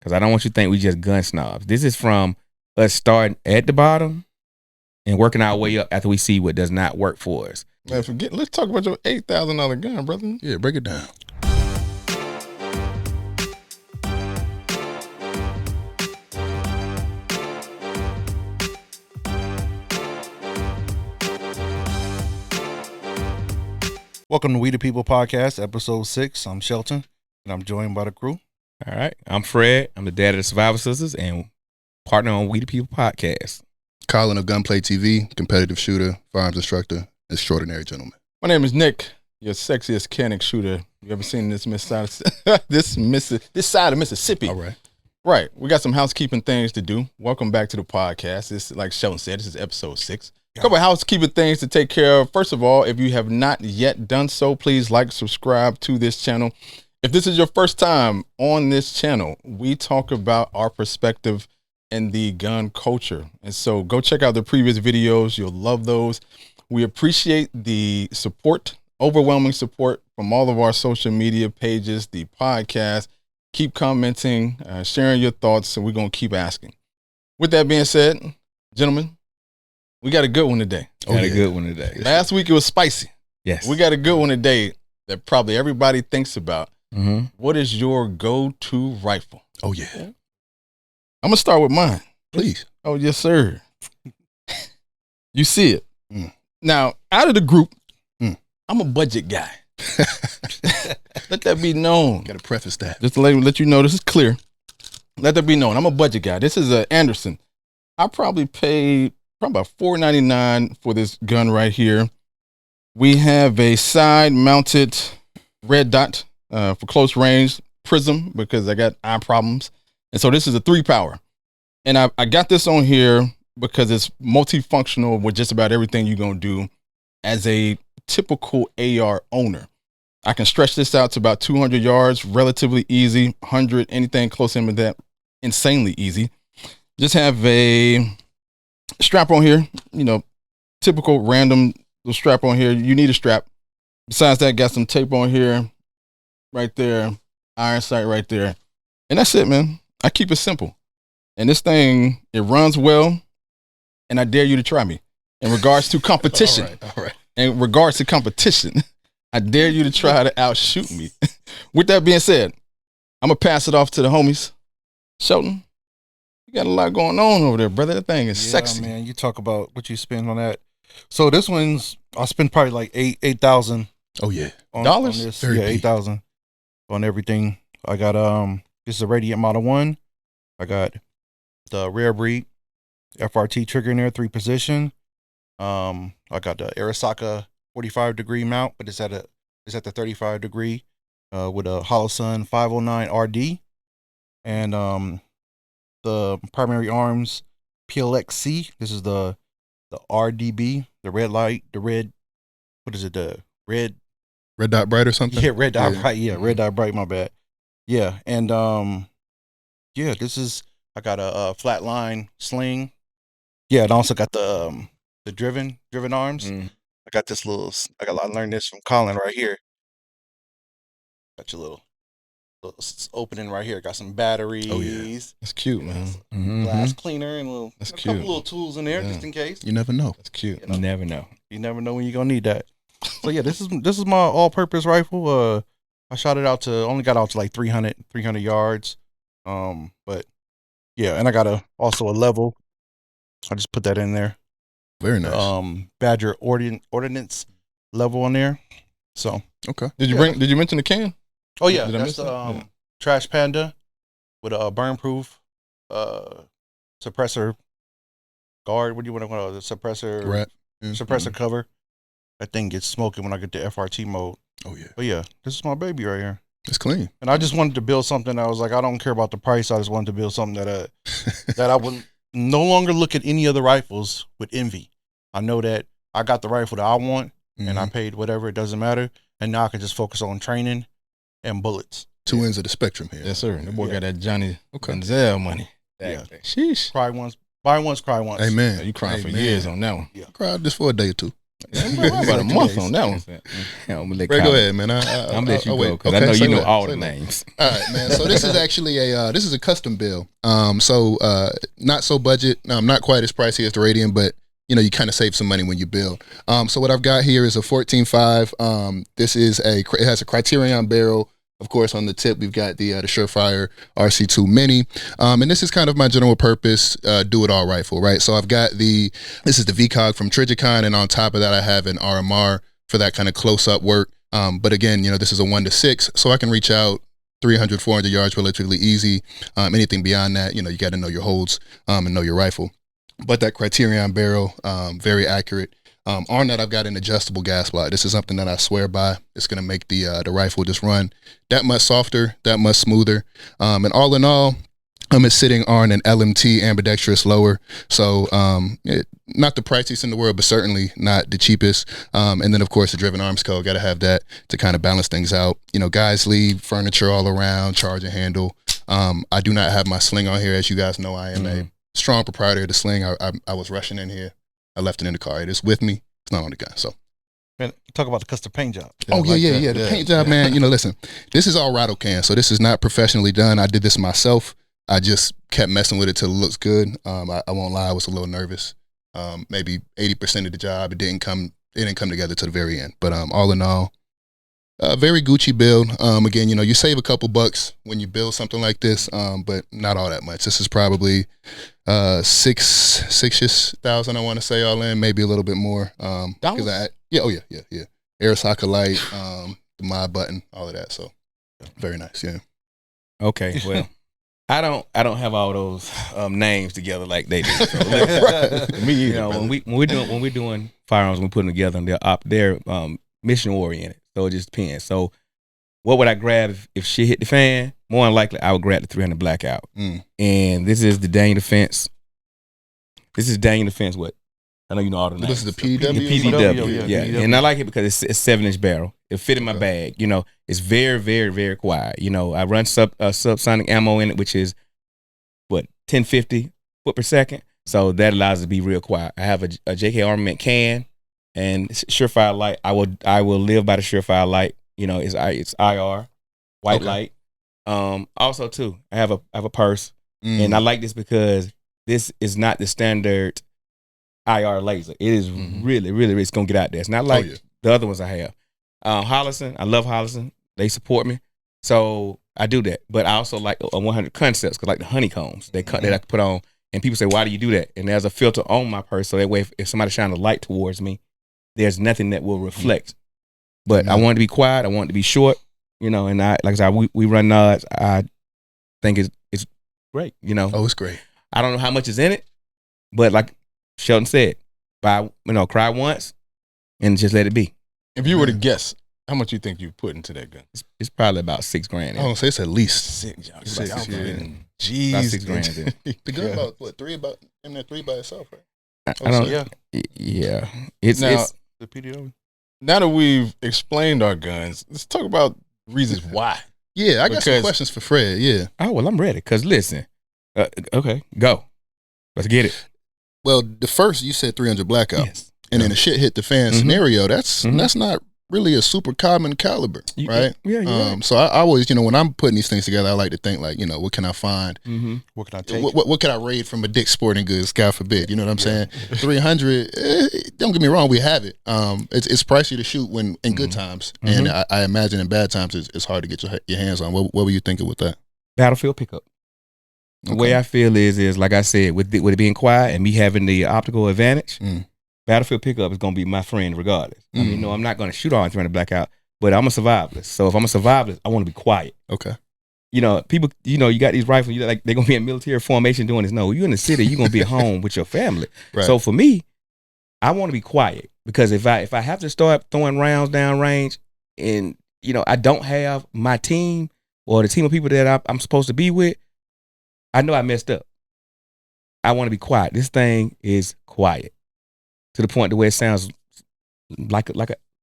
because I don't want you to think we just gun snobs. This is from us starting at the bottom and working our way up after we see what does not work for us. Man, let's talk about your $8,000 gun, brother. Yeah, break it down. Welcome to We the People Podcast, episode 6. I'm Shelton, and I'm joined by the crew. All right. I'm Fred. I'm the dad of the Survivor Sisters and partner on We the People Podcast. Colin of Gunplay TV, competitive shooter, firearms instructor, extraordinary gentleman. My name is Nick, your sexiest canic shooter you ever seen this side of Mississippi. All right. Right. We got some housekeeping things to do. Welcome back to the podcast. This, like Shelton said, this is episode 6. A couple of housekeeping things to take care of. First of all, if you have not yet done so, please like, subscribe to this channel. If this is your first time on this channel, we talk about our perspective in the gun culture. And so go check out the previous videos. You'll love those. We appreciate the support, overwhelming support from all of our social media pages, the podcast. Keep commenting, sharing your thoughts, and we're going to keep asking. With that being said, gentlemen, we got a good one today. A good one today. Last week it was spicy. Yes. We got a good one today that probably everybody thinks about. Mm-hmm. What is your go-to rifle? Oh, yeah. I'm going to start with mine. Please. Oh, yes, sir. You see it. Mm. Now, out of the group, I'm a budget guy. Let that be known. Got to preface that. Just to let you know this is clear. Let that be known. I'm a budget guy. This is a Anderson. I probably paid about $4.99 for this gun right here. We have a side-mounted red dot for close range prism because I got eye problems. And so this is a 3-power. And I got this on here because it's multifunctional with just about everything you're going to do as a typical AR owner. I can stretch this out to about 200 yards, relatively easy. 100, anything close in with that, insanely easy. Just have a strap on here, typical random little strap on here. You need a strap. Besides that, got some tape on here, right there, iron sight right there. And that's it, man. I keep it simple. And this thing, it runs well, and I dare you to try me. In regards to competition, All right. in regards to competition, I dare you to try to outshoot me. With that being said, I'm going to pass it off to the homies. Shelton, you got a lot going on over there, brother. That thing is sexy. Man, you talk about what you spend on that. So this one's, I spent probably like $8,000. Oh, yeah. Dollars? On this. Yeah, 8,000 on everything. I got, this is a Radian Model 1. I got the rare breed FRT trigger in there, 3-position. I got the Arisaka 45-degree mount, but it's at the 35-degree with a Holosun 509 RD, and the primary arms PLXC. This is the RDB, the red light, the red. What is it? The red dot bright or something? Yeah, red dot bright. Yeah, red dot bright. My bad. Yeah, and this is. I got a flatline sling. Yeah, and also got the driven arms. I got this I learned this from Colin right here. Got your little opening right here. Got some batteries. Oh, yeah. That's cute, man. Glass cleaner and a couple cute. little tools in there just in case. You never know. That's cute. You never know. You never know when you're gonna need that. So yeah, this is my all-purpose rifle. I shot it out only got out to like 300 yards. But yeah, and I got also a level. I just put that in there. Very nice. Badger ordnance level on there. So okay. Did you mention the can? Oh yeah, that's Trash Panda with a burn-proof suppressor guard. What do you want to call it? The suppressor Rat. Suppressor cover. That thing gets smoking when I get to FRT mode. Oh yeah. But yeah, this is my baby right here. It's clean. And I just wanted to build something. I was like, I don't care about the price. I just wanted to build something that that I would no longer look at any other rifles with envy. I know that I got the rifle that I want, and I paid whatever. It doesn't matter. And now I can just focus on training and bullets. Two ends of the spectrum here. Yes, sir. The boy got that Johnny Denzel money. Exactly. Yeah. Sheesh. Cry once, buy once, cry once. Amen. You crying for years on that one. Yeah. Cried just for a day or two. About a month on that one. Yeah, I'm gonna let Ray, go Kyle- ahead, man. I'm gonna let you wait. go because I know say you know that, all say the that. names. All right, man. So this is actually this is a custom build. So not so budget. Not quite as pricey as the Radian, but you kind of save some money when you build. So what I've got here is a 14.5. This is it has a Criterion barrel. Of course, on the tip, we've got the Surefire RC2 Mini. And this is kind of my general purpose do-it-all rifle, right? So I've got this is the VCOG from Trigicon, and on top of that, I have an RMR for that kind of close-up work. But again, this is a 1-to-6, so I can reach out 300, 400 yards relatively easy. Anything beyond that, you got to know your holds and know your rifle. But that Criterion barrel, very accurate. On that, I've got an adjustable gas block. This is something that I swear by. It's going to make the rifle just run that much softer, that much smoother. And all in all, it's sitting on an LMT ambidextrous lower. So not the priciest in the world, but certainly not the cheapest. And then, of course, the driven arms code. Got to have that to kind of balance things out. Guys leave furniture all around, charging handle. I do not have my sling on here. As you guys know, I am a strong proprietor of the sling. I was rushing in here. I left it in the car. It is with me. It's not on the gun. So, Man, talk about the custom paint job. Yeah. The paint job, man. Listen, this is all Radocan, so this is not professionally done. I did this myself. I just kept messing with it till it looks good. I won't lie, I was a little nervous. Maybe 80% of the job, it didn't come together to the very end. But all in all, very Gucci build. Again, you save a couple bucks when you build something like this, but not all that much. This is probably $6,000, I want to say, all in, maybe a little bit more. Yeah. Air socket light, the mod button, all of that. So very nice. Yeah. Okay, well, I don't have all those names together like they do. So Me either. when we're doing firearms, we put them together, and they're mission oriented. So it just depends. So what would I grab if shit hit the fan? More than likely, I would grab the 300 Blackout. And this is the Daniel Defense. This is Daniel Defense. What? I know you know all the names. This is the PDW? The PDW. Yeah. Yeah. And I like it because it's 7-inch barrel. It fit in my bag. It's very, very, very quiet. I run subsonic ammo in it, which is 1050 foot per second. So that allows it to be real quiet. I have a JK Armament can and Surefire light. I will live by the Surefire light. It's IR, white light. Also too, I have a purse, and I like this because this is not the standard IR laser. It is really, really, really, it's gonna get out there. It's not like the other ones I have. Hollison, I love Hollison. They support me, so I do that. But I also like 100 concepts, because like the honeycombs that I can put on, and people say, "Why do you do that?" And there's a filter on my purse, so that way if somebody shines a light towards me, there's nothing that will reflect. But I want it to be quiet. I want it to be short. And like I said, we run nods. I think it's great. Oh, it's great. I don't know how much is in it, but like Sheldon said, cry once and just let it be. If you were to guess, how much you think you put into that gun? It's probably about $6,000. I don't say it's at least Six. Six, About yeah. About $6,000. the gun about what, three by itself, right? I don't. Yeah. Yeah. It's The PDW. Now that we've explained our guns, let's talk about reasons why. Yeah, I got some questions for Fred. Yeah. Oh well, I'm ready. Cause listen, okay, go. Let's get it. Well, the first you said 300 Blackout, Yes. and then the shit hit the fan scenario. That's not really a super common caliber, right? Yeah. Right. So I always, when I'm putting these things together, I like to think like, what can I find? What can I take? What can I raid from a Dick's Sporting Goods? God forbid. You know what I'm saying? 300. Don't get me wrong, we have it. It's pricey to shoot when in good times, and I imagine in bad times it's hard to get your hands on. What were you thinking with that? Battlefield pickup. The way I feel is like I said, with it being quiet and me having the optical advantage, Battlefield pickup is gonna be my friend regardless. I mean, I'm not gonna shoot all in 300 Blackout, but I'm a survivalist. So if I'm a survivalist, I want to be quiet. Okay. People, you got these rifles. They're gonna be in military formation doing this. No, you're in the city. You're gonna be at home with your family. Right. So for me, I want to be quiet because if I have to start throwing rounds down range, and I don't have my team or the team of people that I'm supposed to be with, I know I messed up. I want to be quiet. This thing is quiet to the point to where it sounds like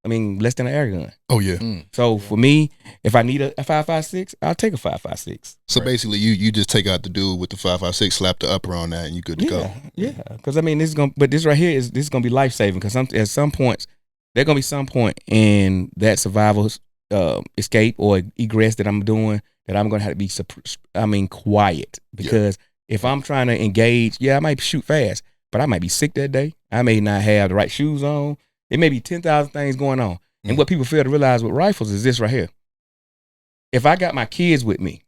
less than an air gun. Oh yeah. So for me, if I need a 5.56, I'll take a 5.56. So basically, you just take out the dude with the 5.56, slap the upper on that, and you good to go. Yeah, because this right here is gonna be life saving. Because at some points, there's gonna be some point in that survival escape or egress that I'm doing that I'm gonna have to be quiet, because if I'm trying to engage, I might shoot fast, but I might be sick that day. I may not have the right shoes on. It may be 10,000 things going on. And what people fail to realize with rifles is this right here. If I got my kids with me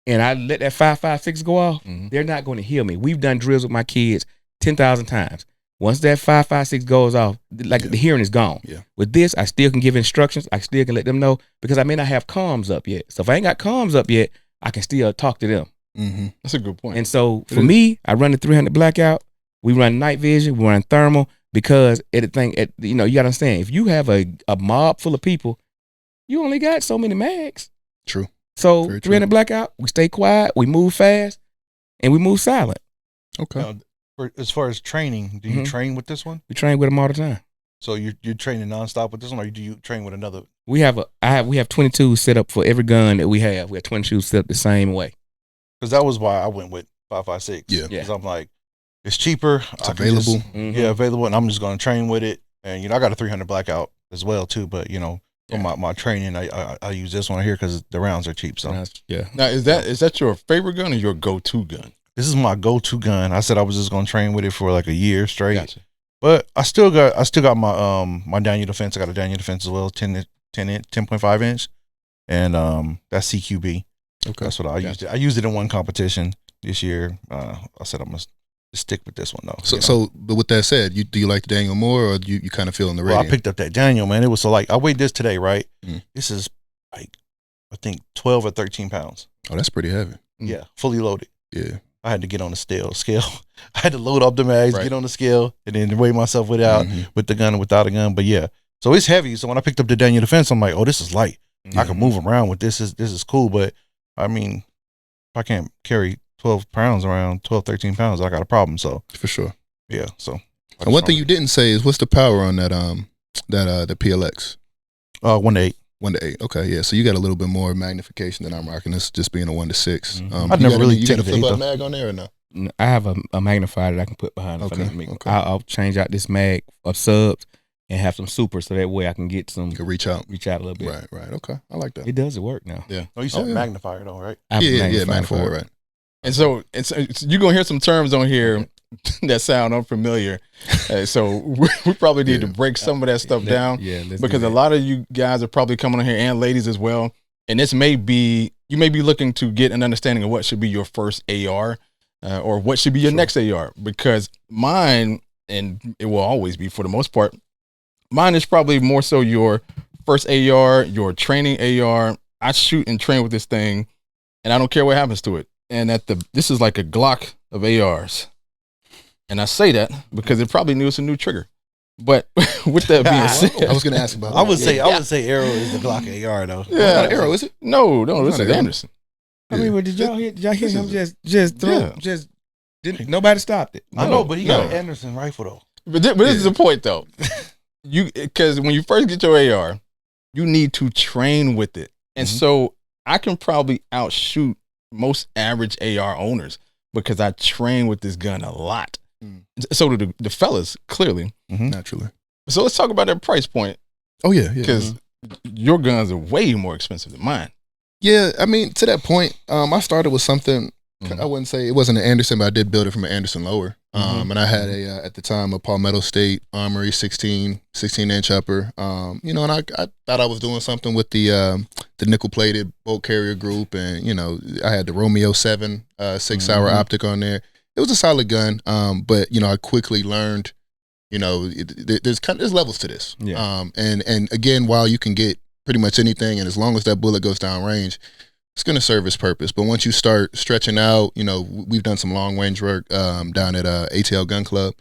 and I let that 5.56 go off, they're not going to hear me. We've done drills with my kids 10,000 times. Once that 5.56 goes off, the hearing is gone. Yeah. With this, I still can give instructions. I still can let them know, because I may not have comms up yet. So if I ain't got comms up yet, I can still talk to them. That's a good point. And so for me, I run the 300 Blackout. We run night vision. We run thermal, because you got to understand, if you have a mob full of people, you only got so many mags. True. So Very 300 true. Blackout, we stay quiet, we move fast, and we move silent. Okay. Now, as far as training, do you train with this one? We train with them all the time. So you're training nonstop with this one, or do you train with another? We have 22 set up for every gun that we have. We have 22 set up the same way. Because that was why I went with 5.56. Yeah. Because I'm like, it's cheaper. It's available. Available, and I'm just going to train with it. And I got a 300 Blackout as well too. But for my training, I use this one here because the rounds are cheap. So Now is that your favorite gun or your go-to gun? this is my go-to gun. I said I was just going to train with it for like a year straight. Gotcha. But I still got my my Daniel Defense. I got a Daniel Defense as well, 10.5 inch, and that's CQB. Okay, that's what I used it. I used it in one competition this year. I said I'm gonna stick with this one though. But with that said, do you like the Daniel more, or you kind of feel in the Radian? Well, I picked up that Daniel, man. It was I weighed this today, right? This is like I think 12 or 13 pounds. Oh, that's pretty heavy. Yeah, fully loaded. Yeah. I had to get on the scale. I had to load up the mags, get on the scale, and then weigh myself with the gun and without a gun. But yeah, so it's heavy. So when I picked up the Daniel Defense, I'm like, oh, this is light. I can move around with this. This is cool. But I mean, if I can't carry 12 pounds around, 12, 13 pounds, I got a problem. So for sure. Yeah. So and one thing you didn't say is what's the power on that the PLX? 1 to 8. 1 to 8. Okay, yeah. So you got a little bit more magnification than I'm rocking. This just being a 1 to 6. I've never really you got a taken flip out mag on there or no? I have a magnifier that I can put behind. Okay. I'll change out this mag of subs and have some super, so that way I can get some. You can reach out a little bit. Right. Okay, I like that. It does work now. Yeah. Oh, you said magnifier though, right? Yeah, magnifier, right. And so you're gonna hear some terms on here that sound unfamiliar. So we probably need to break some of that stuff down. Yeah, because a lot of you guys are probably coming on here, and ladies as well. And you may be looking to get an understanding of what should be your first AR, or what should be your next AR. Because mine, and it will always be for the most part, mine is probably more so your first AR, your training AR. I shoot and train with this thing, and I don't care what happens to it. And this is like a Glock of ARs. And I say that because it probably needs a new trigger. But with that being said, I was going to ask about that. I would say Arrow is the Glock AR though. Yeah, not Arrow, is it? No, this is Anderson. I mean, did y'all hear him just throw? Nobody stopped it. I know, but he got an Anderson rifle though. But this is the point though. Because when you first get your AR, you need to train with it. And so I can probably outshoot most average AR owners because I train with this gun a lot. So do the fellas, clearly. Naturally. So let's talk about that price point. Oh, yeah. Because your guns are way more expensive than mine. Yeah, I mean, to that point, I started with something, I wouldn't say it wasn't an Anderson, but I did build it from an Anderson lower. And I had at the time, a Palmetto State Armory 16-inch upper. And I thought I was doing something with the nickel-plated bolt carrier group. And, I had the Romeo 7 6-hour optic on there. It was a solid gun, but I quickly learned, there's levels to this. Yeah. And again, while you can get pretty much anything, and as long as that bullet goes down range, it's going to serve its purpose. But once you start stretching out, we've done some long range work down at ATL Gun Club.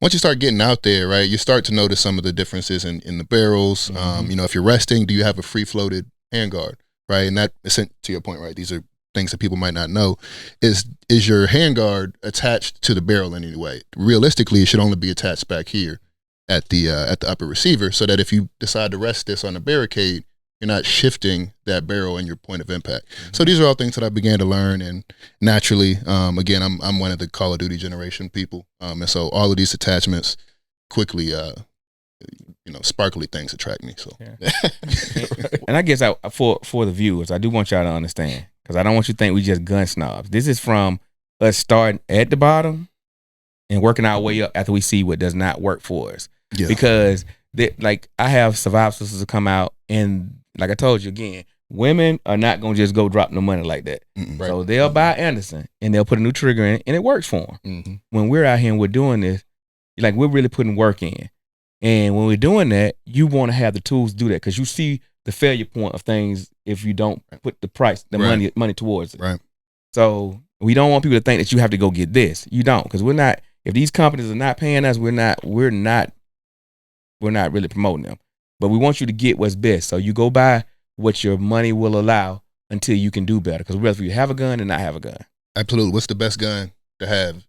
Once you start getting out there, right, you start to notice some of the differences in the barrels. If you're resting, do you have a free floated handguard, right? And that is, to your point, right? These are things that people might not know. Is your handguard attached to the barrel in any way? Realistically, it should only be attached back here at the upper receiver, so that if you decide to rest this on a barricade, you're not shifting that barrel and your point of impact. So these are all things that I began to learn, and naturally, again, I'm one of the Call of Duty generation people, and so all of these attachments quickly, sparkly things attract me. So, and I guess for the viewers, I do want y'all to understand, because I don't want you to think we just gun snobs. This is from us starting at the bottom and working our way up after we see what does not work for us. Yeah. Because like I have survival sisters come out, and like I told you again, women are not gonna just go drop no money like that. Right. So they'll buy Anderson and they'll put a new trigger in it, and it works for them. Mm-hmm. When we're out here and we're doing this, like we're really putting work in. And when we're doing that, you want to have the tools to do that, because you see the failure point of things if you don't put the price, the money towards it. Right. So we don't want people to think that you have to go get this. You don't, because we're not. If these companies are not paying us, we're not really promoting them. But we want you to get what's best. So you go buy what your money will allow until you can do better. Because we'd rather you have a gun than not have a gun. Absolutely. What's the best gun to have?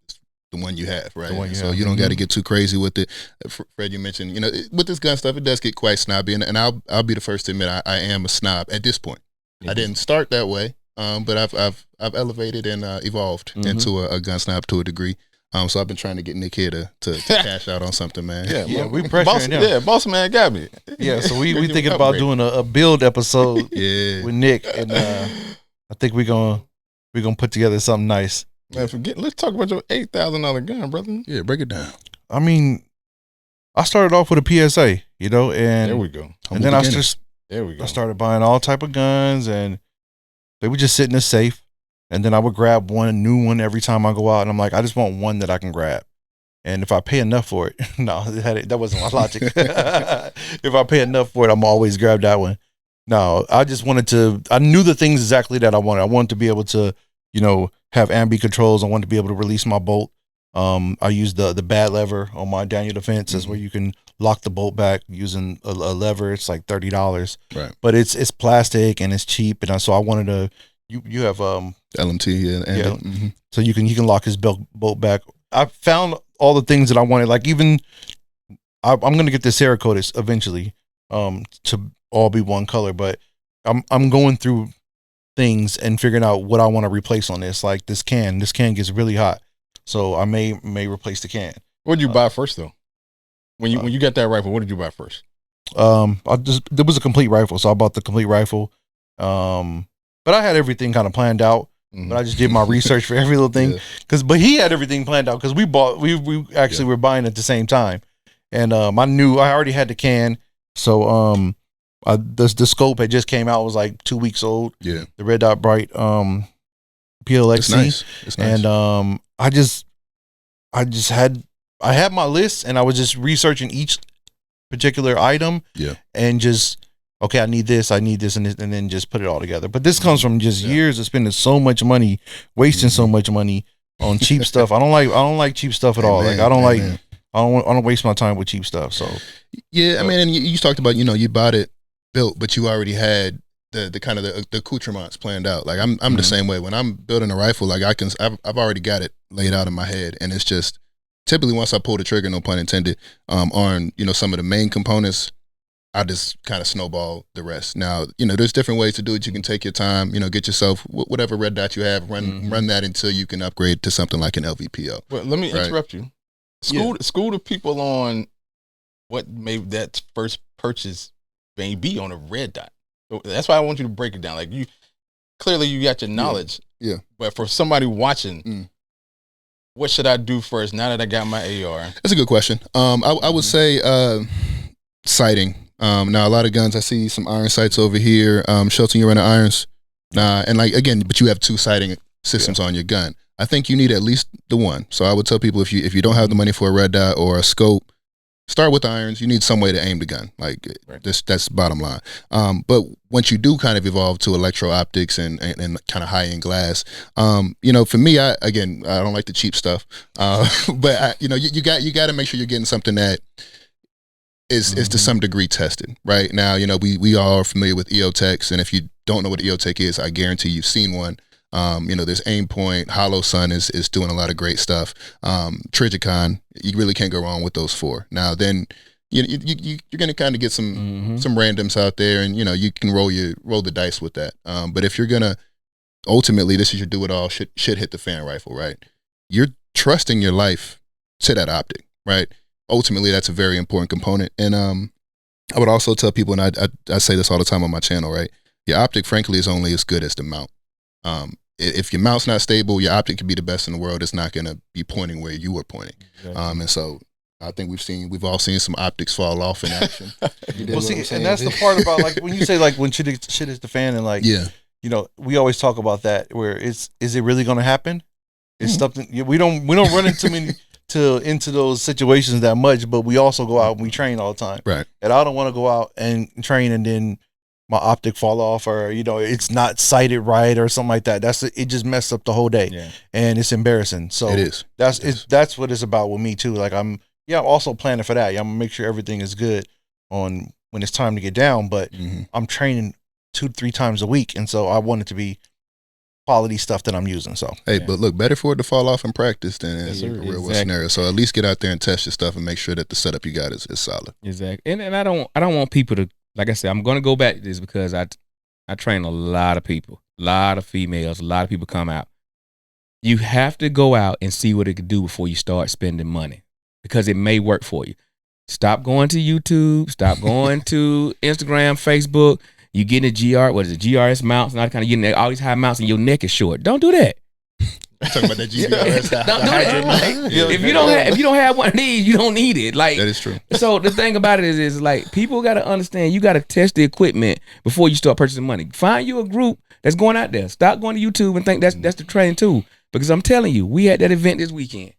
The one you have, right? So you don't got to get too crazy with it. Fred, you mentioned, with this gun stuff, it does get quite snobby, and I'll be the first to admit I am a snob at this point. I didn't start that way, but I've elevated and evolved into a gun snob to a degree. So I've been trying to get Nick here to cash out on something, man. Yeah, we pressuring him. Yeah, boss man got me. Yeah, so we thinking about doing a build episode with Nick, and I think we're gonna put together something nice. Man, let's talk about your $8,000 gun, brother. Yeah, break it down. I mean, I started off with a PSA, and there we go. And then there we go. I started buying all type of guns, and they would just sit in the safe. And then I would grab one new one every time I go out, and I'm like, I just want one that I can grab. And if I pay enough for it, no, that wasn't my logic. If I pay enough for it, I'm always grab that one. No, I just I knew the things exactly that I wanted. I wanted to be able to, have ambi controls. I wanted to be able to release my bolt. I used the bad lever on my Daniel Defense, is where you can lock the bolt back using a lever. It's like $30, right? But it's plastic and it's cheap, and so I wanted to. You have LMT, yeah. So you can lock his bolt back. I found all the things that I wanted. Like even I'm gonna get this Cerakote eventually, to all be one color. But I'm going through things and figuring out what I want to replace on this. Like this can gets really hot, so I may replace the can. What did you buy first though? When you got that rifle, what did you buy first? There was a complete rifle, so I bought the complete rifle. But I had everything kind of planned out. But I just did my research for every little thing. But he had everything planned out, because we actually were buying at the same time. And I knew I already had the can. So the scope had just came out. It was like 2 weeks old. Yeah. The Red Dot Bright PLXC. It's nice. And I had my list, and I was just researching each particular item. Yeah. And just, okay, I need this, and then just put it all together. But this comes from just years of spending so much money, wasting so much money on cheap stuff. I don't like cheap stuff at all. Like I don't waste my time with cheap stuff. So yeah, I mean, and you talked about, you bought it built, but you already had the kind of the accoutrements planned out. Like I'm the same way. When I'm building a rifle, like I've already got it laid out in my head, and it's just typically once I pull the trigger, no pun intended, on some of the main components, I just kind of snowball the rest. Now, there's different ways to do it. You can take your time, get yourself whatever red dot you have, run that until you can upgrade to something like an LVPO. Well, let me interrupt you. School the people on what maybe that first purchase may be on a red dot. So that's why I want you to break it down. Like clearly you got your knowledge. Yeah. But for somebody watching, what should I do first now that I got my AR? That's a good question. I would say sighting. Now a lot of guns, I see some iron sights over here. Shelton, you're running irons. And but you have two sighting systems on your gun. I think you need at least the one. So I would tell people, if you don't have the money for a red dot or a scope, start with irons. You need some way to aim the gun. That's bottom line. But once you do kind of evolve to electro optics and kind of high end glass, for me, I don't like the cheap stuff. But you got to make sure you're getting something that is to some degree tested. Right now, we all are familiar with EOTechs, and if you don't know what EOTech is, I guarantee you've seen one. There's Aimpoint, Hollow Sun is doing a lot of great stuff. Trigicon, you really can't go wrong with those four. Now then, you're going to kind of get some randoms out there, and you can roll the dice with that. But if you're gonna ultimately, this is your do it all, shit hit the fan rifle, right? You're trusting your life to that optic, right? Ultimately, that's a very important component. And I would also tell people, and I say this all the time on my channel, right? Your optic, frankly, is only as good as the mount. If your mount's not stable, your optic can be the best in the world. It's not going to be pointing where you were pointing. Exactly. And so I think we've all seen some optics fall off in action. Well, see, and that's the part about like when you say like when shit is the fan, and like we always talk about that where is it really going to happen? It's something we don't run into those situations that much, but we also go out and we train all the time. Right. And I don't want to go out and train and then my optic fall off, or it's not sighted right or something like that. It just messed up the whole day, and it's embarrassing. So it is. That's what it's about with me too. Like I'm also planning for that. I'm gonna make sure everything is good on when it's time to get down. But I'm training 2-3 times a week, and so I want it to be quality stuff that I'm using. So but look, better for it to fall off in practice than in a real world scenario. So at least get out there and test your stuff and make sure that the setup you got is solid. Exactly. And I don't want people to, like I said, I'm going to go back to this because I train a lot of people, a lot of females, a lot of people come out. You have to go out and see what it can do before you start spending money, because it may work for you. Stop going to YouTube. Stop going to Instagram, Facebook. You get a GRS mounts, and all kind of getting all these high mounts, and your neck is short. Don't do that. Talking about that GRS. Don't do that. If you don't have one of these, you don't need it. Like, that is true. So the thing about it is like people got to understand, you got to test the equipment before you start purchasing money. Find you a group that's going out there. Stop going to YouTube and think that's the training too. Because I'm telling you, we had that event this weekend,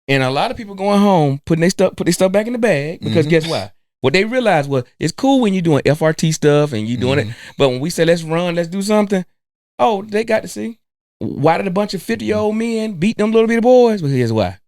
and a lot of people going home put their stuff back in the bag because guess why? What they realized was it's cool when you're doing FRT stuff and you doing it, but when we say let's run, let's do something, they got to see. Why did a bunch of 50-year-old men beat them little bitty boys? Well, here's why.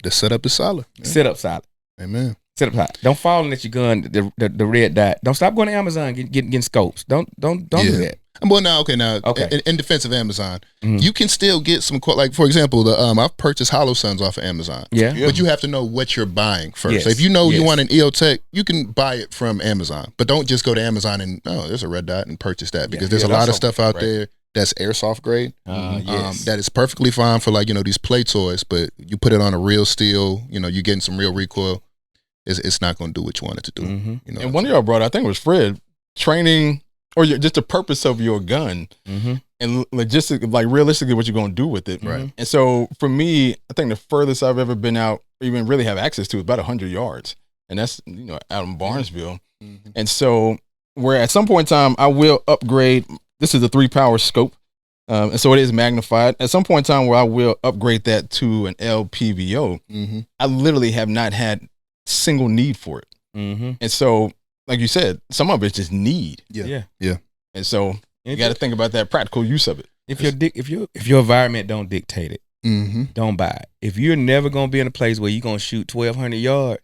The setup is solid. Setup solid. Amen. Setup solid. Don't fall in at your gun, the red dot. Don't stop going to Amazon getting scopes. Don't do that. Well, now, in defense of Amazon, you can still get some, like, for example, I've purchased hollow suns off of Amazon. Yeah. But you have to know what you're buying first. Yes. So if you know you want an EOTech, you can buy it from Amazon. But don't just go to Amazon and, there's a red dot and purchase that, because there's a lot of stuff out there that's airsoft grade. That is perfectly fine for, like, these play toys, but you put it on a real steel, you're getting some real recoil. It's not going to do what you want it to do. And one of y'all brought, I think it was Fred, training or just the purpose of your gun and logistic, like realistically what you're going to do with it. Right. And so for me, I think the furthest I've ever been out, or even really have access to, is about 100 yards. And that's, out in Barnesville. And so where at some point in time, I will upgrade. This is a 3-power scope. And so it is magnified. At some point in time where I will upgrade that to an LPVO, I literally have not had single need for it. And so, like you said, some of it's just need. Yeah. And so you got to think about that practical use of it. If your environment don't dictate it, don't buy it. If you're never gonna be in a place where you're gonna shoot 1,200 yards,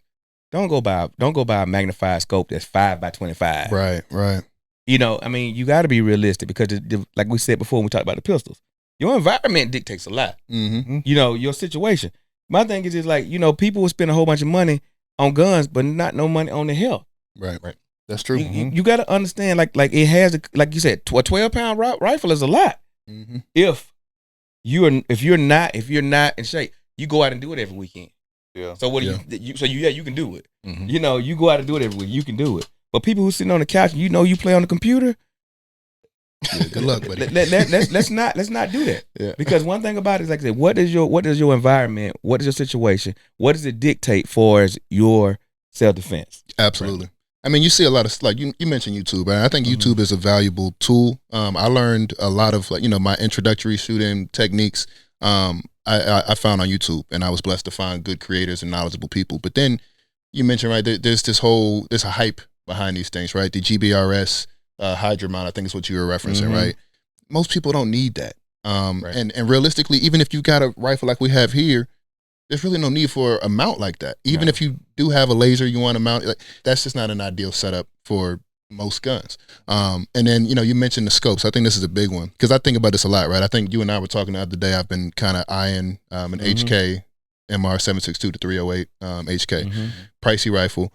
don't go buy a magnified scope that's 5 by 25. Right. You got to be realistic, because like we said before when we talked about the pistols, your environment dictates a lot. Your situation. My thing is like, people will spend a whole bunch of money on guns, but not no money on their health. Right. That's true. You got to understand, like it has, like you said, a 12-pound rifle is a lot. If you're not in shape, you go out and do it every weekend. Yeah. So what do you can do it. You go out and do it every week. You can do it. But people who sitting on the couch, you play on the computer. Good luck, buddy. Let's not do that. Yeah. Because one thing about it is, like I said, what is your environment? What is your situation? What does it dictate for as your self-defense? Absolutely. Right. I mean, you see a lot of, like, you mentioned YouTube, and I think YouTube is a valuable tool. I learned a lot of, like, my introductory shooting techniques. I found on YouTube, and I was blessed to find good creators and knowledgeable people. But then you mentioned, right, there's a hype behind these things, right? The GBRS Hydra mount, I think is what you were referencing, right? Most people don't need that. And realistically, even if you got a rifle like we have here, there's really no need for a mount like that. Even if you do have a laser you want to mount, like, that's just not an ideal setup for most guns. And then, you mentioned the scopes. I think this is a big one, because I think about this a lot, right? I think you and I were talking the other day. I've been kind of eyeing an HK MR-762 to 308 HK. Mhm. Pricey rifle.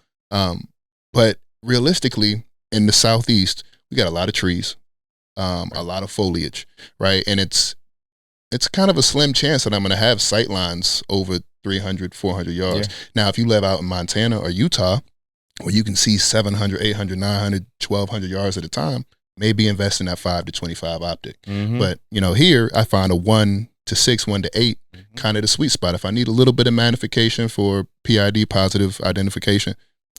But realistically, in the Southeast, we got a lot of trees, a lot of foliage, right? And it's kind of a slim chance that I'm going to have sight lines over 300, 400 yards. Yeah. Now, if you live out in Montana or Utah, where you can see 700, 800, 900, 1,200 yards at a time, maybe invest in that 5 to 25 optic. Mhm. But, here I find a 1 to 6, 1 to 8, kind of the sweet spot. If I need a little bit of magnification for PID, positive identification,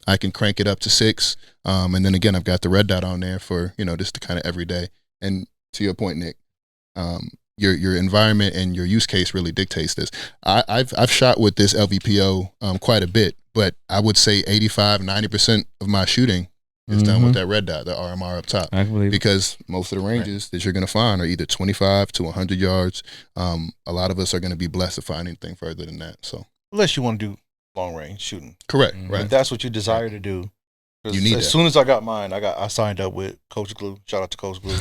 I can crank it up to 6. And then again, I've got the red dot on there for, just the kind of everyday. And to your point, Nick, your environment and your use case really dictates this. I've shot with this LVPO quite a bit, but I would say 85-90% of my shooting is done with that red dot, the RMR up top. I believe it. Because most of the ranges that you're going to find are either 25 to 100 yards. A lot of us are going to be blessed to find anything further than that. So Unless you want to do long range shooting. correct, Mhm. If right? that's what you desire to do. 'Cause You need as that. soon as I got mine, I signed up with Coach Glue. Shout out to Coach Glue.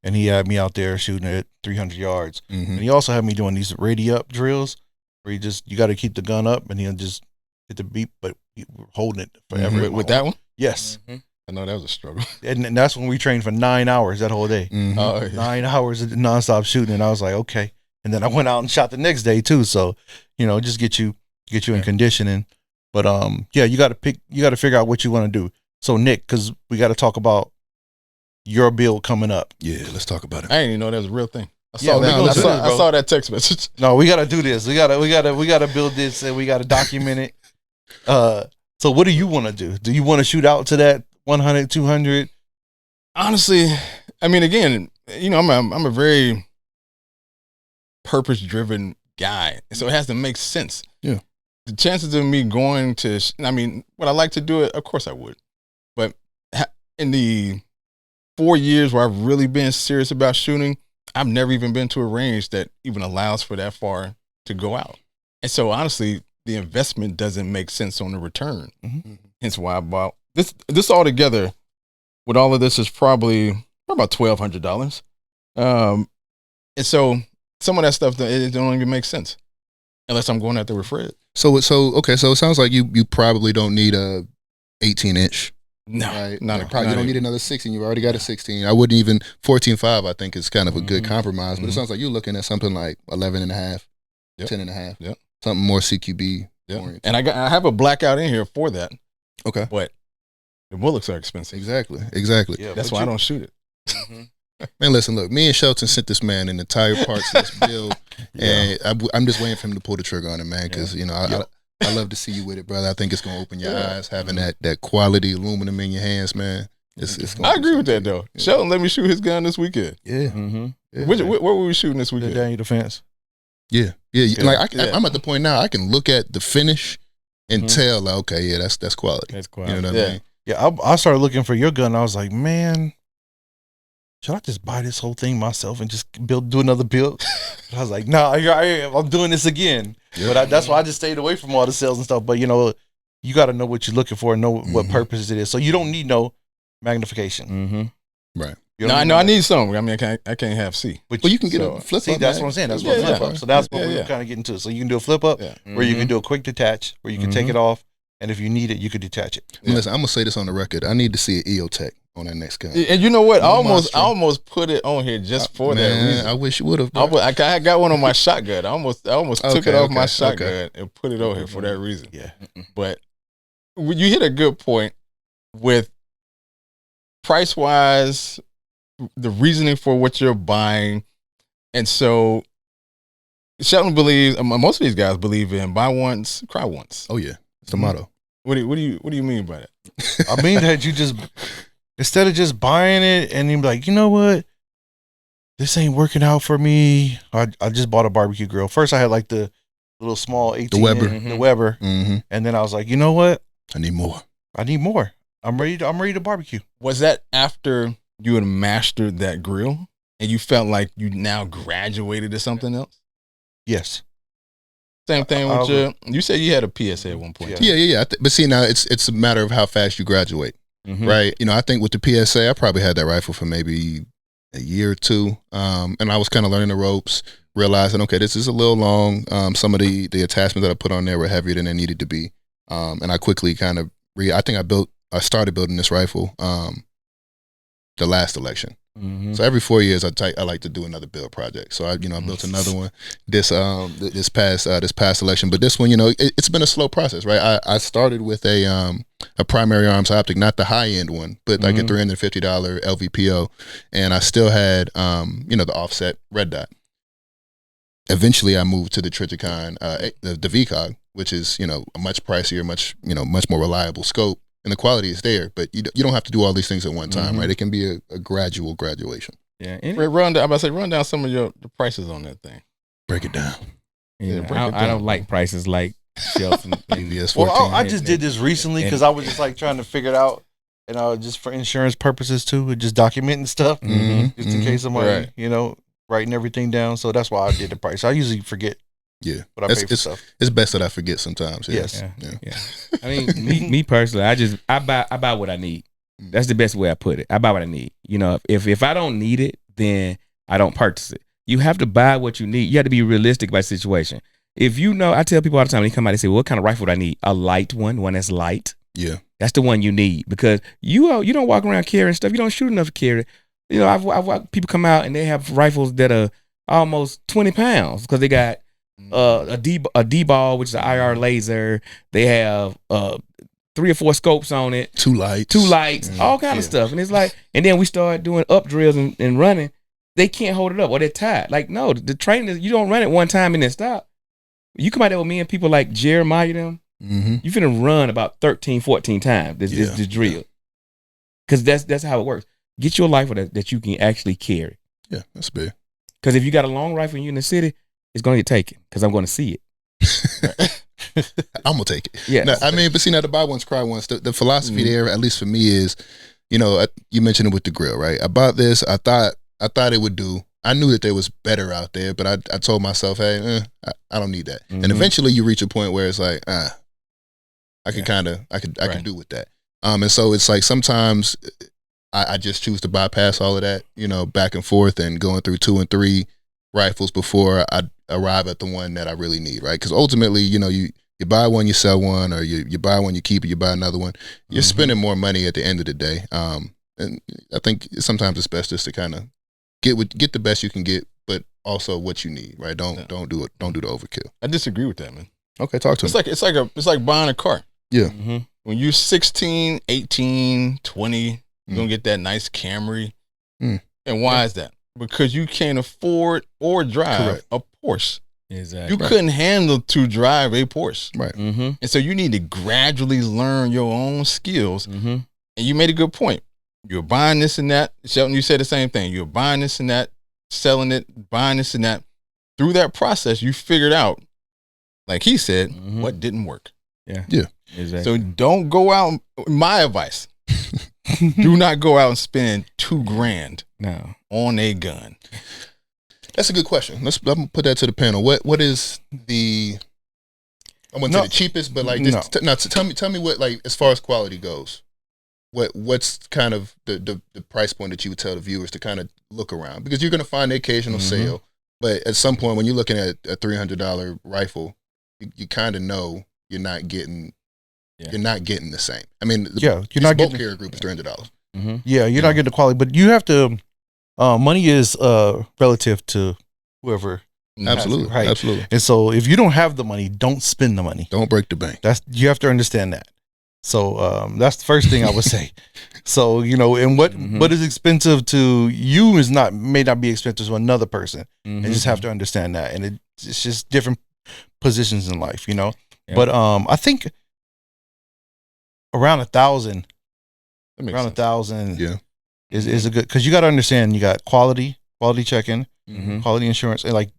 And he had me out there shooting at 300 yards. Mhm. And he also had me doing these ready up drills where you got to keep the gun up and he'll just hit the beep, but you're holding it forever. With that one, Yes. Mhm. I know that was a struggle. And that's when we trained for 9 hours that whole day. Mhm. Oh, yeah. 9 hours of nonstop shooting. And I was like, okay. And then I went out and shot the next day too. So, just get you in conditioning. But yeah, you got to figure out what you want to do. So Nick, because we got to talk about your build coming up. Yeah, let's talk about it. I didn't even know that was a real thing. I Yeah, saw we that. gonna I do saw, this, bro. I saw that text message. No, we got to do this. We got to build this and we got to document it. So what do you want to do? Do you want to shoot out to that 100, 200? Honestly, I mean, again, I'm a very purpose-driven guy, so it has to make sense. Yeah. The chances of me going to, would I like to do it? Of course I would. But in the 4 years where I've really been serious about shooting, I've never even been to a range that even allows for that far to go out. And so honestly, the investment doesn't make sense on the return. Mhm. Hence why I bought this all together. With all of this is probably about $1,200. And so some of that stuff, it don't even make sense unless I'm going out there with Fred. So okay, so it sounds like you probably don't need a 18-inch. No, Right? no, You probably don't need another 16. You've already got a 16. I wouldn't even 14.5. I think is kind of a good compromise. But it sounds like you're looking at something like 11.5, Yep. 10.5. Yep. Something more CQB. Yeah. oriented. And I have a blackout in here for that, Okay. but the bullets are expensive. Exactly. Yeah, That's but why I don't shoot it. Man, listen, look, me and Shelton sent this man an entire parts of this build, and I'm just waiting for him to pull the trigger on it, man, because, I love to see you with it, brother. I think it's going to open your eyes, having that quality aluminum in your hands, man. It's gonna I do agree with that something. though. Sheldon let me shoot his gun this weekend. Yeah. Mhm. Yeah. Where were we shooting this The weekend? Daniel Defense. Yeah. Yeah. Like Yeah. I'm at the point now I can look at the finish and Mhm. tell, like, okay, yeah, that's quality. That's You quality. know what Yeah. I mean? Yeah, I started looking for your gun. I was like, man, should I just buy this whole thing myself and just do another build? But I was like, no, here I am. I'm doing this again. Yeah. But that's why I just stayed away from all the sales and stuff. But you got to know what you're looking for and know what Mhm. purpose it is. So you don't need no magnification. Mm-hmm. Right. You No, don't I know I that. need some. I mean, I can't have C. But Well, you can get So, a flip see, up. that's man. what I'm saying. That's Yeah, what yeah. flip up. So that's what Yeah, we're yeah. kind of getting to. So you can do a flip up Yeah. where you can Mhm. do a quick detach where you can take Mhm. it off. And if you need it, you could detach it. Listen, I'm gonna say this on the record. I need to see an EOTech on that next gun. And you know what? I No almost monster. put it on here just for that Man, reason. I wish you would have. I got one on my shotgun. I almost took Okay, it off my okay, shotgun okay. and put it on here for that reason. Yeah. But you hit a good point with price wise, the reasoning for what you're buying, and so Shelton believes. Most of these guys believe in buy once, cry once. Oh yeah, it's the motto. What do you mean by that? I mean that you just instead of just buying it and you're like, you know what, this ain't working out for me. I just bought a barbecue grill. First, I had like the little small 18 Weber. the Weber, Mm-hmm. and then I was like, you know what, I need more. I need more. I'm ready to barbecue. Was that after you had mastered that grill and you felt like you now graduated to something else? Yes. Same thing I with you said you had a PSA at one point. Yeah. Yeah. But see, now it's a matter of how fast you graduate, Mhm. right? I think with the PSA, I probably had that rifle for maybe a year or two, and I was kind of learning the ropes. realizing, okay, this is a little long. Some of the attachments that I put on there were heavier than they needed to be. And I quickly kind of I started building this rifle the last election. Mm-hmm. So every 4 years, I like to do another build project. So I built another one this past election. But this one, it's been a slow process, right? I started with a primary arms optic, not the high end one, but like a $350 LVPO, and I still had the offset red dot. Eventually, I moved to the Triticon, the VCOG, which is a much pricier, much more reliable scope. And the quality is there, but you don't have to do all these things at one time, right? It can be a graduation. Yeah. Run down some of the prices on that thing. Break it down. I don't like prices like shelf and EVS 14. Well, I just did this recently because I was just like trying to figure it out, and just for insurance purposes too, just documenting stuff, just in case somebody, writing everything down. So that's why I did the price. I usually forget. Yeah, but I pay for stuff. It's best that I forget sometimes. Yeah. Yes. Yeah. I mean, me personally, I buy what I need. That's the best way I put it. I buy what I need. If I don't need it, then I don't purchase it. You have to buy what you need. You have to be realistic about the situation. If I tell people all the time when they come out, they say, well, what kind of rifle do I need? A light one that's light. Yeah. That's the one you need, because you don't walk around carrying stuff. You don't shoot enough to carry. I've watched people come out and they have rifles that are almost 20 pounds because they got a D-ball, which is an IR laser. They have 3 or 4 scopes on it. 2 lights. All kind of stuff. And it's like, and then we start doing up drills and running. They can't hold it up or they're tired. Like, no, the training is, you don't run it one time and then stop. You come out there with me and people like Jeremiah them, you finna run about 13, 14 times this drill. Because that's how it works. Get your rifle that you can actually carry. Yeah, that's big. Because if you got a long rifle and you're in the city, it's going to get taken because I'm going to see it. I'm going to take it. Yeah. But see, now the buy once, cry once. The philosophy there, at least for me, is, you mentioned it with the grill, right? I bought this. I thought it would do. I knew that there was better out there, but I told myself, hey, I don't need that. And eventually you reach a point where it's like, I can do with that. And so it's like sometimes I just choose to bypass all of that, back and forth and going through 2 and 3 rifles before I arrive at the one that I really need, right? Because ultimately, you buy one, you sell one, or you buy one, you keep it, you buy another one. You're spending more money at the end of the day. And I think sometimes it's best just to kind of get the best you can get, but also what you need, right? Don't do it. Don't do the overkill. I disagree with that, man. Okay, talk to me. It's like buying a car. Yeah. When you're 16, 18, 20, you're gonna get that nice Camry. And why is that? Because you can't afford or drive a Porsche. Exactly. You couldn't handle to drive a Porsche. Right. And so you need to gradually learn your own skills. And you made a good point. You're buying this and that. Shelton, you said the same thing. You're buying this and that, selling it, buying this and that. Through that process, you figured out, like he said, what didn't work. Yeah. Exactly. So don't go out. My advice, do not go out and spend $2,000 on a gun. That's a good question. I'm gonna put that to the panel. What is the? I wouldn't say the cheapest, but like this. Tell me what, like, as far as quality goes. What's kind of the price point that you would tell the viewers to kind of look around, because you're gonna find the occasional sale, but at some point when you're looking at a $300 rifle, you kind of know you're not getting the same. I mean, you're not getting carrier group is $300. Yeah, you're not getting the quality, but you have to. Money is relative to whoever. Absolutely, right? Absolutely. And so, if you don't have the money, don't spend the money. Don't break the bank. You have to understand that. So that's the first thing I would say. So and what is expensive to you may not be expensive to another person. You just have to understand that, and it's just different positions in life, Yeah. But I think around 1,000. Around 1,000. Yeah. Is a good, because you got to understand, you got quality checking, quality insurance, and like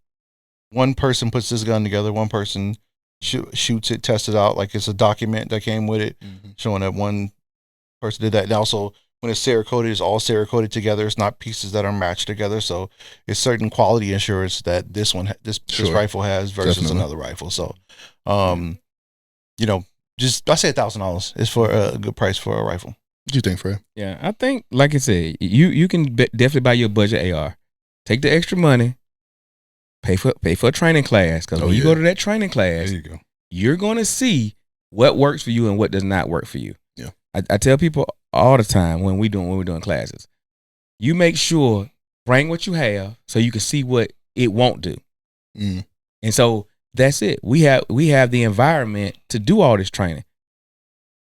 one person puts this gun together, one person shoots it, tests it out, like it's a document that came with it showing that one person did that. And also when it's Cerakoted, it's all Cerakoted together. It's not pieces that are matched together. So it's certain quality insurance that this rifle has versus another rifle. So just I say $1,000 is for a good price for a rifle. What do you think, Fred? Yeah, I think, like I said, you can definitely buy your budget AR. Take the extra money, pay for a training class, because when you go to that training class, There you go. you're going to see what works for you and what does not work for you. Yeah. I tell people all the time when we're doing classes, you make sure bring what you have so you can see what it won't do. Mm. And so that's it. We have the environment to do all this training.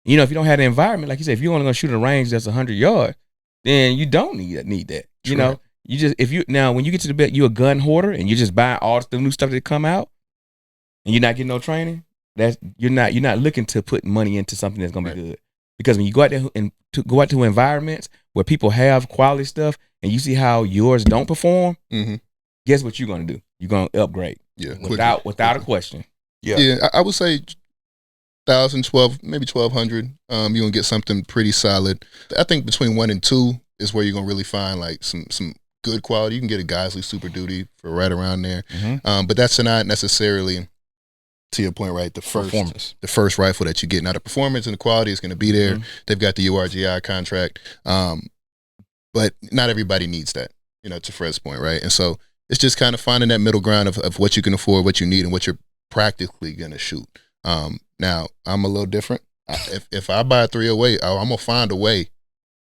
You know, if you don't have the environment, like you said, if you're only going to shoot a range that's 100 yards, then you don't need that. You True. know, you just when you get to the bed, you're a gun hoarder and you're just buying all the new stuff that come out, and you're not getting no training. You're not looking to put money into something that's going to be good. Because when you go out there and go out to environments where people have quality stuff and you see how yours don't perform, guess what you're going to do? You're going to upgrade. Yeah, without a question. Yeah, I would say 1,000, 12, maybe 1,200. You're gonna get something pretty solid. I think between 1 and 2 is where you're gonna really find like some good quality. You can get a Geisley Super Duty for right around there, but that's not necessarily, to your point, right? The first rifle that you get. Now the performance and the quality is gonna be there. They've got the URGI contract, but not everybody needs that. You know, to Fred's point, right? And so it's just kind of finding that middle ground of what you can afford, what you need, and what you're practically gonna shoot. Now I'm a little different. If I buy a 308, I'm gonna find a way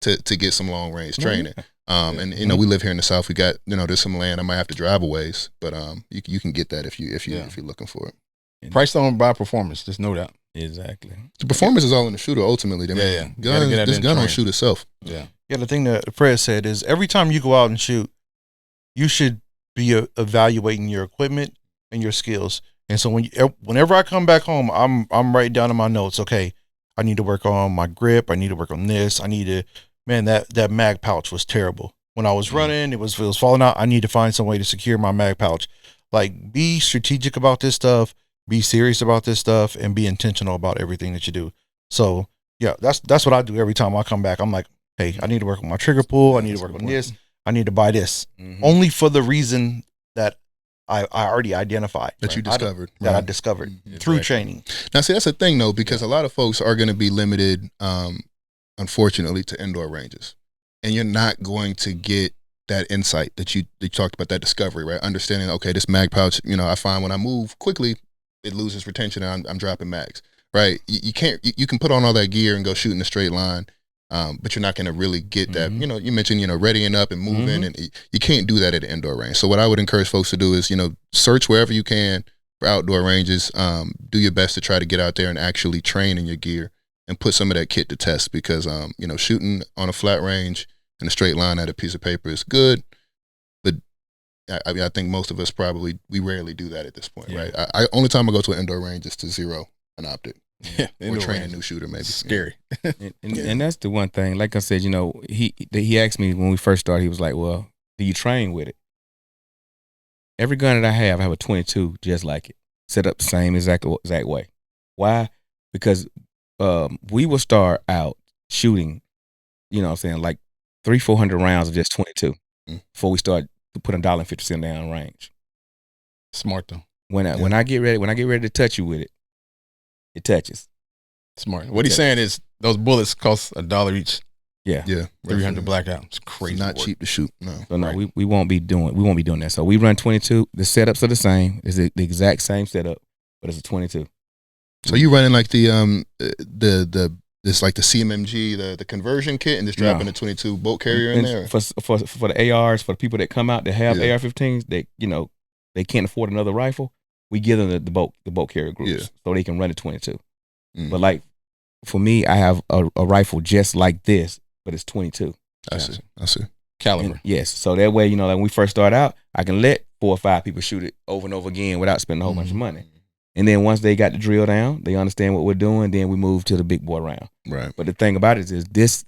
to get some long range training. And you know, we live here in the South. We got, you know, there's some land. I might have to drive a ways, but you can get that if you're looking for it. Price don't buy performance. Just know that. Exactly. The performance is all in the shooter. Ultimately, this gun don't shoot itself. Yeah. The thing that Fred said is every time you go out and shoot, you should be evaluating your equipment and your skills. And so whenever I come back home, I'm writing down in my notes, okay, I need to work on my grip. I need to work on this. That mag pouch was terrible. When I was running, it was falling out. I need to find some way to secure my mag pouch. Like, be strategic about this stuff, be serious about this stuff, and be intentional about everything that you do. So yeah, that's what I do every time I come back. I'm like, hey, I need to work on my trigger pull. I need to work on this. I need to buy this. Only for the reason that I already identified. That you discovered. I discovered through training. Now, see, that's the thing, though, because a lot of folks are going to be limited, unfortunately, to indoor ranges. And you're not going to get that insight that you talked about, that discovery, right? Understanding, okay, this mag pouch, you know, I find when I move quickly, it loses retention and I'm dropping mags, right? You can put on all that gear and go shoot in a straight line. But you're not going to really get that, you know, you mentioned, you know, readying up and moving, and you can't do that at an indoor range. So what I would encourage folks to do is, you know, search wherever you can for outdoor ranges, do your best to try to get out there and actually train in your gear and put some of that kit to test, because, you know, shooting on a flat range in a straight line at a piece of paper is good. But I mean, I think most of us we rarely do that at this point, right? Only time I go to an indoor range is to zero an optic. Or train a new shooter, maybe. Scary. And that's the one thing. Like I said, you know, he asked me when we first started, he was like, well, do you train with it? Every gun that I have a 22 just like it, set up the same exact way. Why? Because we will start out shooting, you know what I'm saying, like 300-400 rounds of just 22 before we start putting $1.50 down range. Smart though. When I get ready to touch you with it, it touches. Smart. What he's saying is those bullets cost $1 each. Yeah. 300 Blackout. It's crazy. It's not cheap to shoot. No. So no, we won't be doing that. So we run 22. The setups are the same. It's the exact same setup, but it's a 22. So you running like the it's like the CMMG, the conversion kit, and just dropping the 22 bolt carrier in there. For the ARs, for the people that come out that have AR-15s, they, you know, they can't afford another rifle. We give them the bolt carrier groups so they can run the 22. But like for me, I have a rifle just like this, but it's 22. I see. Caliber. Yes. So that way, you know, like when we first start out, I can let 4 or 5 people shoot it over and over again without spending a whole bunch of money. And then once they got the drill down, they understand what we're doing, then we move to the big boy round. Right. But the thing about it is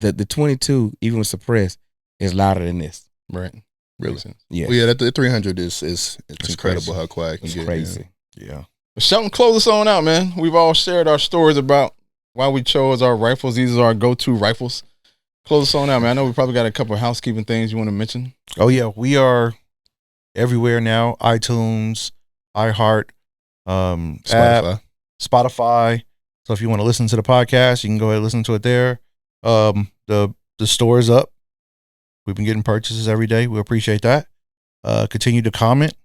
the 22, even with suppressed, is louder than this. Right. Really? Yeah. Well, yeah, the 300 it's incredible crazy. How quiet it can get. Crazy. Yeah. Shelton, close us on out, man. We've all shared our stories about why we chose our rifles. These are our go-to rifles. Close us on out, man. I know we probably got a couple of housekeeping things you want to mention. Oh, yeah. We are everywhere now. iTunes, iHeart, Spotify. So if you want to listen to the podcast, you can go ahead and listen to it there. The store is up. We've been getting purchases every day. We appreciate that. Continue to comment.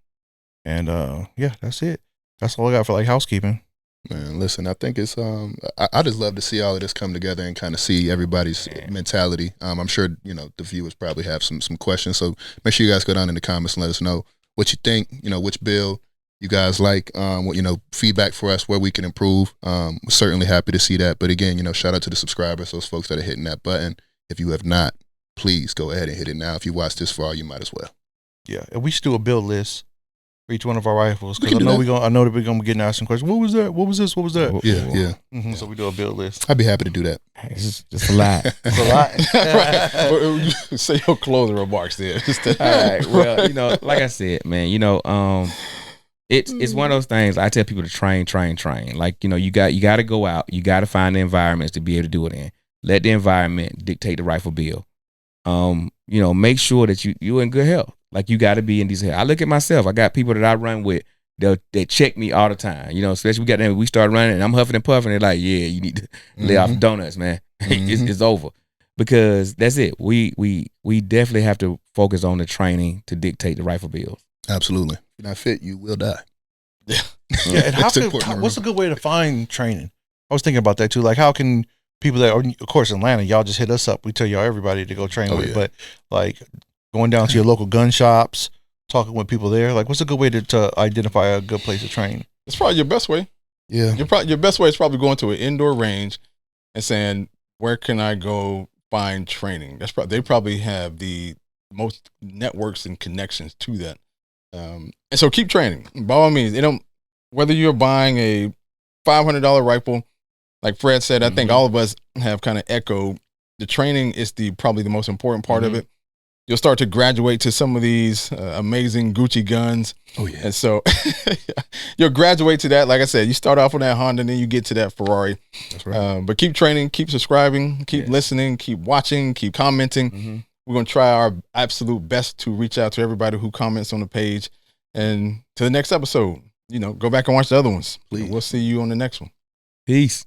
And yeah, that's it. That's all I got for like housekeeping. Man, listen, I think it's I just love to see all of this come together and kind of see everybody's mentality. I'm sure, you know, the viewers probably have some questions. So make sure you guys go down in the comments and let us know what you think, you know, which build you guys like, what, you know, feedback for us where we can improve. We're certainly happy to see that. But again, you know, shout out to the subscribers, those folks that are hitting that button. If you have not, please go ahead and hit it now. If you watched this far, you might as well. Yeah, and we should do a build list for each one of our rifles, because We can do I know that we're gonna be getting asked some questions. What was that? What was this? What was that? Yeah. So we do a build list. I'd be happy to do that. It's just a lot. It's a lot. Right. Say your closing remarks there. All right. Well, you know, like I said, man, you know, it's one of those things. I tell people to train. Like, you know, you got to go out. You got to find the environments to be able to do it in. Let the environment dictate the rifle build. You know, make sure that you're in good health. Like, you got to be in decent health. I look at myself. I got people that I run with. They check me all the time. You know, especially we start running and I'm huffing and puffing. They're like, yeah, you need to lay off donuts, man. It's over. Because that's it. We definitely have to focus on the training to dictate the rifle build. Absolutely. If you're not fit, you will die. Yeah. And what's a good way to find training? I was thinking about that too. Like, how can people that are, of course, Atlanta, y'all just hit us up. We tell y'all everybody to go train with. Yeah. But like going down to your local gun shops, talking with people there. Like, what's a good way to identify a good place to train? It's probably your best way. Yeah. Your best way is probably going to an indoor range and saying, where can I go find training? They probably have the most networks and connections to that. And so keep training by all means. Whether you're buying a $500 rifle, like Fred said, I think all of us have kind of echoed the training is probably the most important part of it. You'll start to graduate to some of these amazing Gucci guns. Oh yeah. And so you'll graduate to that. Like I said, you start off on that Honda and then you get to that Ferrari. That's right. But keep training, keep subscribing, keep listening, keep watching, keep commenting. We're going to try our absolute best to reach out to everybody who comments on the page. And to the next episode, you know, go back and watch the other ones. Please. We'll see you on the next one. Peace.